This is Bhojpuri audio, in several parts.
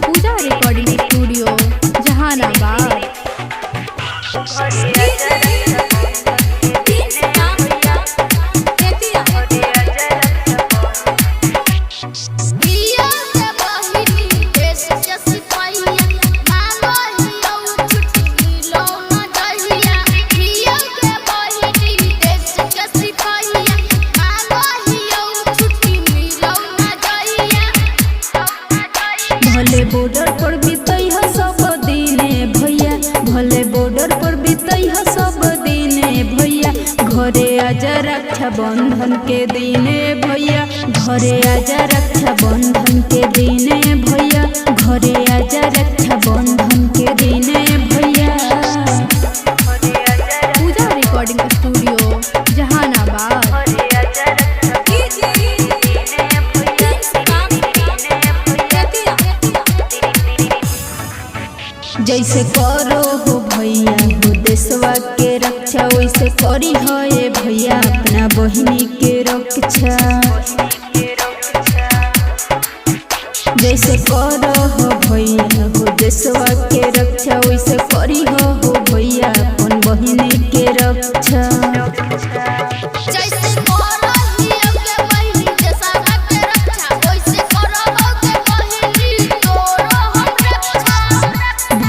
पूजा रिकॉर्डिंग स्टूडियो जहानाबाद। भले बॉर्डर पर बीतई ह सब दिने भैया, भले बॉर्डर पर बीतई ह सब दिने भैया, घरे आजा रक्षा बंधन के दिने भैया, घरे आजा रक्षा बंधन के दिने भैया, घरे आजा रक्षा बंधन के दिने भैया। पूजा रिकॉर्डिंग स्टूडियो जहानाबाद। जैसे करो हो भैया हो देशवा के रक्षा, वैसे करी हो ये भैया अपना बहिनी के रक्षा। जैसे करो हो भैया हो देशवा के रक्षा, वैसे करी हो भैया अपन बहिनी के रक्षा।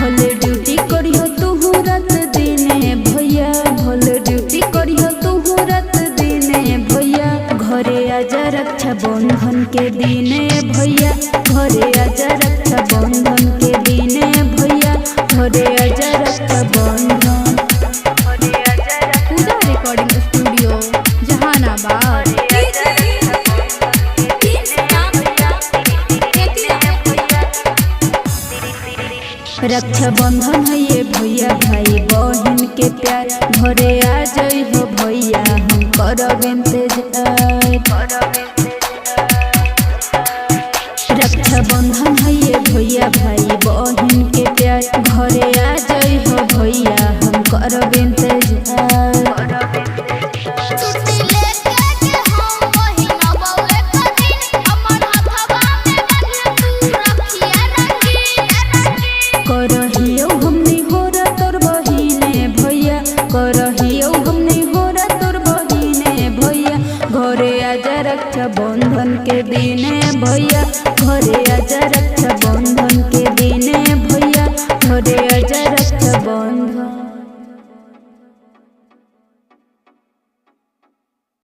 भले ड्यूटी करियो तू रात दिने भैया, भले ड्यूटी करियो तू रात दिने भैया, घरे आजा रक्षा बंधन के दिने भैया, घरे आजा रक्षा बंधन के दिने भैया, घरे आजा रक्षा बंधन। पूजा रिकॉर्डिंग स्टूडियो जहानाबाद। रक्षा बंधन है ये भैया भाई बहन के प्यार, घरे आ जाई हो भैया हम करब इंतजार। रक्षा बंधन है ये भैया भाई बहन के प्यार, घरे आ जाई हो भैया हम करब इंतजार। करहियो हमनी होरा तोर बहिने भैया, करहियो हमनी होरा तोर बहिने भैया, घरे आजा रक्षा बंधन के दिने भैया, घरे आजा रक्षा बंधन के दिने भैया, घरे आजा रक्षा बंधन।